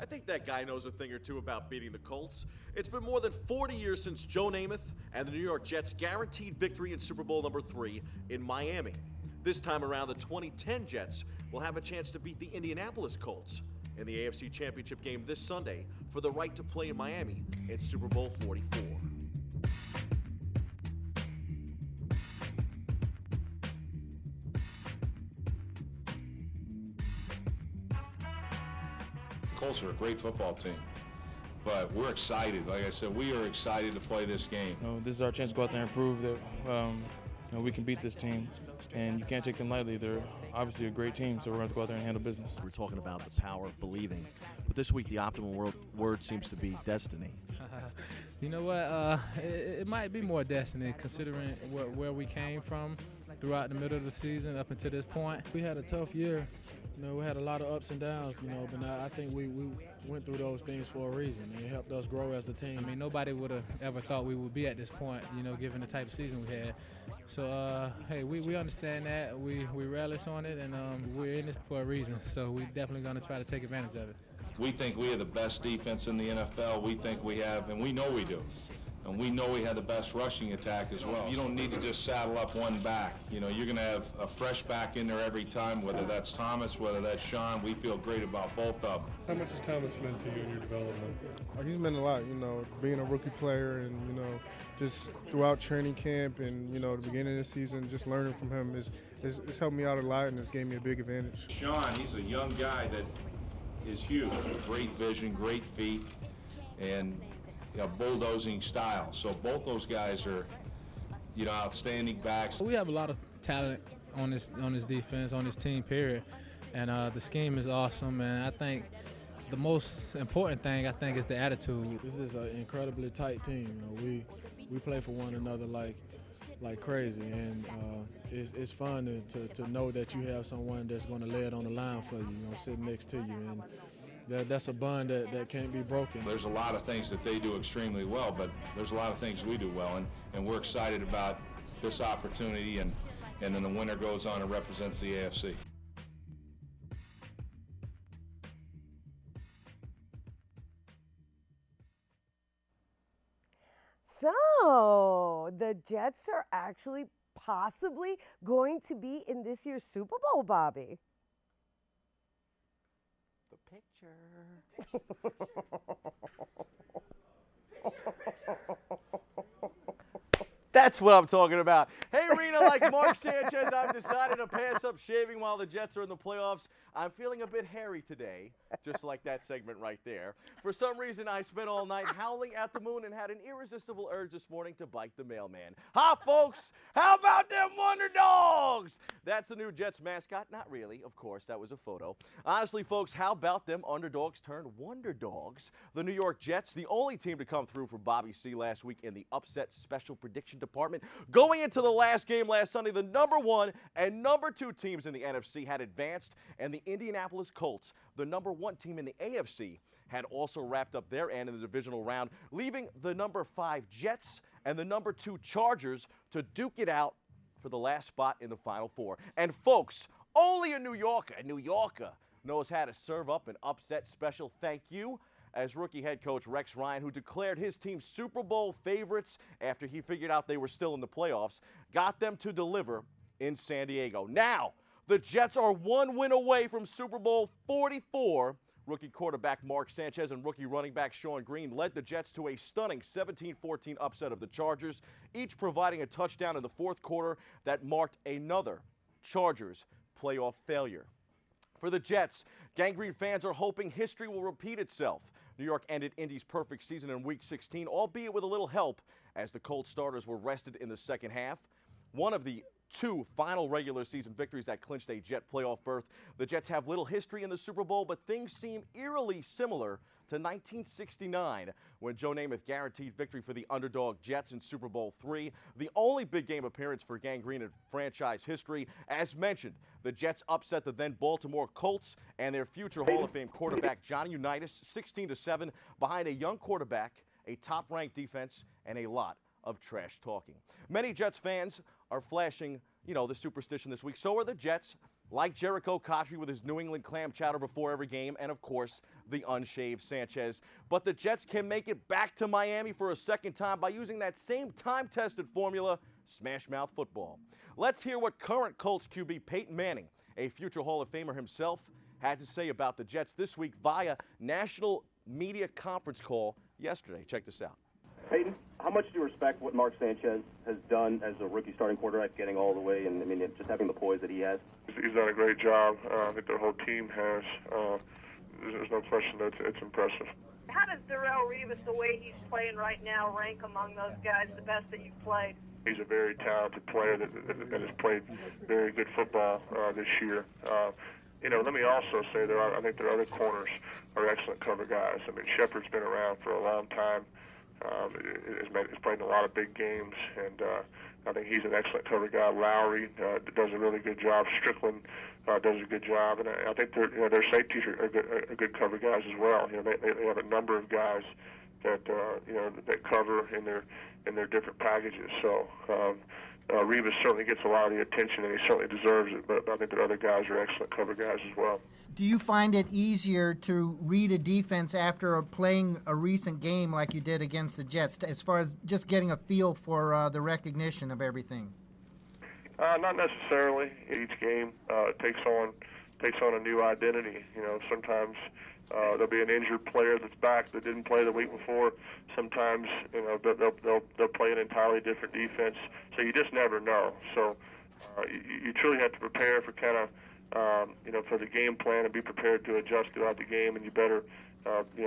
I think that guy knows a thing or two about beating the Colts. It's been more than 40 years since Joe Namath and the New York Jets guaranteed victory in Super Bowl III in Miami. This time around, the 2010 Jets will have a chance to beat the Indianapolis Colts in the AFC Championship game this Sunday for the right to play in Miami in Super Bowl 44. Colts are a great football team, but we're excited. Like I said, we are excited to play this game. This is our chance to go out there and prove that we can beat this team, and you can't take them lightly. They're obviously a great team, so we're going to go out there and handle business. We're talking about the power of believing, but this week the optimal word seems to be destiny. You know what? It might be more destiny, considering where we came from throughout the middle of the season up until this point. We had a tough year. We had a lot of ups and downs, but I think we went through those things for a reason, and it helped us grow as a team. I mean, nobody would have ever thought we would be at this point, given the type of season we had. So, hey, we understand that. We relish on it, and we're in this for a reason. So we're definitely going to try to take advantage of it. We think we have the best defense in the NFL. We think we have, and we know we do. And we know we have the best rushing attack as well. You don't need to just saddle up one back. You're going to have a fresh back in there every time, whether that's Thomas, whether that's Sean. We feel great about both of them. How much has Thomas meant to you in your development? He's meant a lot, being a rookie player and, just throughout training camp and, the beginning of the season, just learning from him it's helped me out a lot, and it's gave me a big advantage. Sean, he's a young guy that is huge. Great vision, great feet, and bulldozing style. So both those guys are, outstanding backs. We have a lot of talent on this defense, on this team, period. And the scheme is awesome. And I think the most important thing, is the attitude. This is an incredibly tight team. We play for one another like crazy, and it's fun to know that you have someone that's going to lay it on the line for you, sitting next to you. And that's a bond that can't be broken. There's a lot of things that they do extremely well, but there's a lot of things we do well, and we're excited about this opportunity, and then the winner goes on and represents the AFC. So, the Jets are actually possibly going to be in this year's Super Bowl, Bobby. Picture. That's what I'm talking about. Hey, Rena, like Mark Sanchez, I've decided to pass up shaving while the Jets are in the playoffs. I'm feeling a bit hairy today, just like that segment right there. For some reason, I spent all night howling at the moon and had an irresistible urge this morning to bite the mailman. Ha, folks! How about them Wonderdogs? That's the new Jets mascot. Not really, of course, that was a photo. Honestly, folks, how about them underdogs turned Wonderdogs? The New York Jets, the only team to come through for Bobby C last week in the upset special prediction department. Going into the last game last Sunday, the #1 and #2 teams in the NFC had advanced, and the Indianapolis Colts, the #1 team in the AFC, had also wrapped up their end in the divisional round, leaving the #5 Jets and the #2 Chargers to duke it out for the last spot in the Final Four. And folks, only a New Yorker knows how to serve up an upset special thank you, as rookie head coach Rex Ryan, who declared his team Super Bowl favorites after he figured out they were still in the playoffs, got them to deliver in San Diego. Now, the Jets are one win away from Super Bowl 44. Rookie quarterback Mark Sanchez and rookie running back Sean Green led the Jets to a stunning 17-14 upset of the Chargers, each providing a touchdown in the fourth quarter that marked another Chargers playoff failure. For the Jets, gangrene fans are hoping history will repeat itself. New York ended Indy's perfect season in Week 16, albeit with a little help, as the Colts starters were rested in the second half. One of the 2 final regular season victories that clinched a Jet playoff berth. The Jets have little history in the Super Bowl, but things seem eerily similar to 1969, when Joe Namath guaranteed victory for the underdog Jets in Super Bowl III, the only big game appearance for gangrene in franchise history. As mentioned, the Jets upset the then Baltimore Colts and their future Hall of Fame quarterback Johnny Unitas 16-7 behind a young quarterback, a top-ranked defense, and a lot of trash talking. Many Jets fans are flashing, the superstition this week. So are the Jets. like Jericho Cotchery with his New England clam chowder before every game, and of course, the unshaved Sanchez. But the Jets can make it back to Miami for a second time by using that same time-tested formula, smash mouth football. Let's hear what current Colts QB Peyton Manning, a future Hall of Famer himself, had to say about the Jets this week via national media conference call yesterday. Check this out. Peyton, how much do you respect what Mark Sanchez has done as a rookie starting quarterback, getting all the way, and I mean, just having the poise that he has? He's done a great job. I think the whole team has. There's no question that it's impressive. How does Darrelle Revis, the way he's playing right now, rank among those guys, the best that you've played? He's a very talented player that has played very good football this year. Let me also say I think their other corners are excellent cover guys. I mean, Shepard's been around for a long time. He's played in a lot of big games, and I think he's an excellent cover guy. Lowry does a really good job. Strickland does a good job, and I think their safeties are good cover guys as well. They have a number of guys that that cover in their different packages. So Revis certainly gets a lot of the attention, and he certainly deserves it. But I think the other guys are excellent cover guys as well. Do you find it easier to read a defense after playing a recent game like you did against the Jets, as far as just getting a feel for the recognition of everything? Not necessarily. Each game takes on a new identity. Sometimes there'll be an injured player that's back that didn't play the week before. Sometimes they'll play an entirely different defense. So you just never know. So you truly have to prepare for kind of for the game plan and be prepared to adjust throughout the game, and you better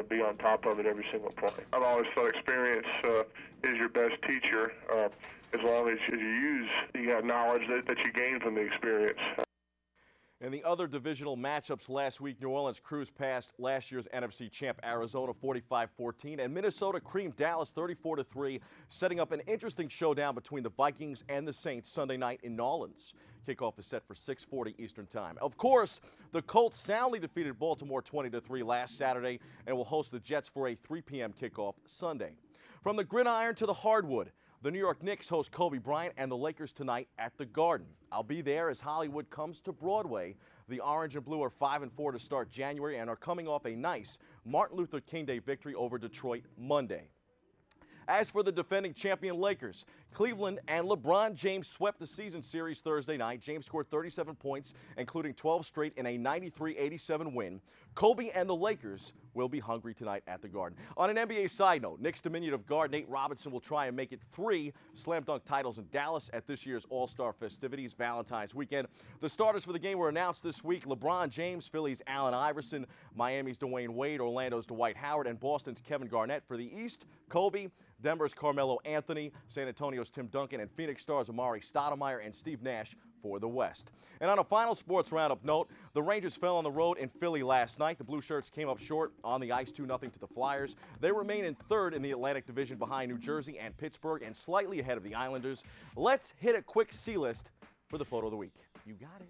be on top of it every single play. I've always thought experience is your best teacher. As long as you got knowledge that you gain from the experience. In the other divisional matchups last week, New Orleans cruised past last year's NFC champ Arizona 45-14, and Minnesota creamed Dallas 34-3, setting up an interesting showdown between the Vikings and the Saints Sunday night in New Orleans. Kickoff is set for 6:40 Eastern Time. Of course, the Colts soundly defeated Baltimore 20-3 last Saturday and will host the Jets for a 3 p.m. kickoff Sunday. From the gridiron to the hardwood, the New York Knicks host Kobe Bryant and the Lakers tonight at the Garden. I'll be there as Hollywood comes to Broadway. The Orange and Blue are 5-4 to start January and are coming off a nice Martin Luther King Day victory over Detroit Monday. As for the defending champion Lakers, Cleveland and LeBron James swept the season series Thursday night. James scored 37 points, including 12 straight in a 93-87 win. Kobe and the Lakers will be hungry tonight at the Garden. On an NBA side note, Knicks diminutive guard Nate Robinson will try and make it 3 slam dunk titles in Dallas at this year's All-Star festivities Valentine's weekend. The starters for the game were announced this week. LeBron James, Philly's Allen Iverson, Miami's Dwayne Wade, Orlando's Dwight Howard, and Boston's Kevin Garnett. For the East, Kobe, Denver's Carmelo Anthony, San Antonio's Tim Duncan, and Phoenix Stars Amari Stoudemire and Steve Nash for the West. And on a final sports roundup note, the Rangers fell on the road in Philly last night. The Blue Shirts came up short on the ice 2-0 to the Flyers. They remain in third in the Atlantic Division behind New Jersey and Pittsburgh and slightly ahead of the Islanders. Let's hit a quick C-list for the photo of the week. You got it.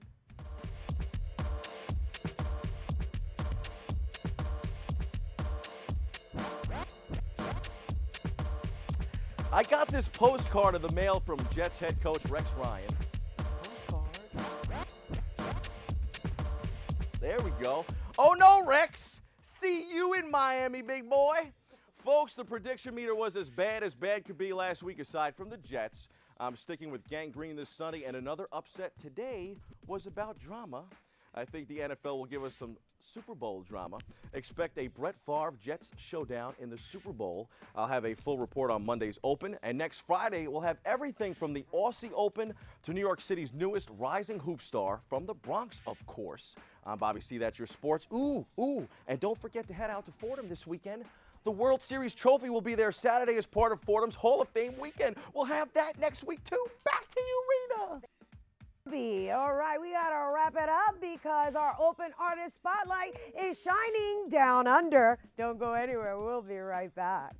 I got this postcard in the mail from Jets head coach Rex Ryan. Postcard. There we go. Oh no, Rex! See you in Miami, big boy. Folks, the prediction meter was as bad could be last week aside from the Jets. I'm sticking with gangrene this Sunday, and another upset today was about drama. I think the NFL will give us some Super Bowl drama. Expect a Brett Favre Jets showdown in the Super Bowl. I'll have a full report on Monday's Open. And next Friday, we'll have everything from the Aussie Open to New York City's newest rising hoop star from the Bronx, of course. I'm Bobby C. That's your sports. Ooh. And don't forget to head out to Fordham this weekend. The World Series trophy will be there Saturday as part of Fordham's Hall of Fame weekend. We'll have that next week, too. Back to you, Rena. All right, we got to wrap it up because our open artist spotlight is shining down under. Don't go anywhere. We'll be right back.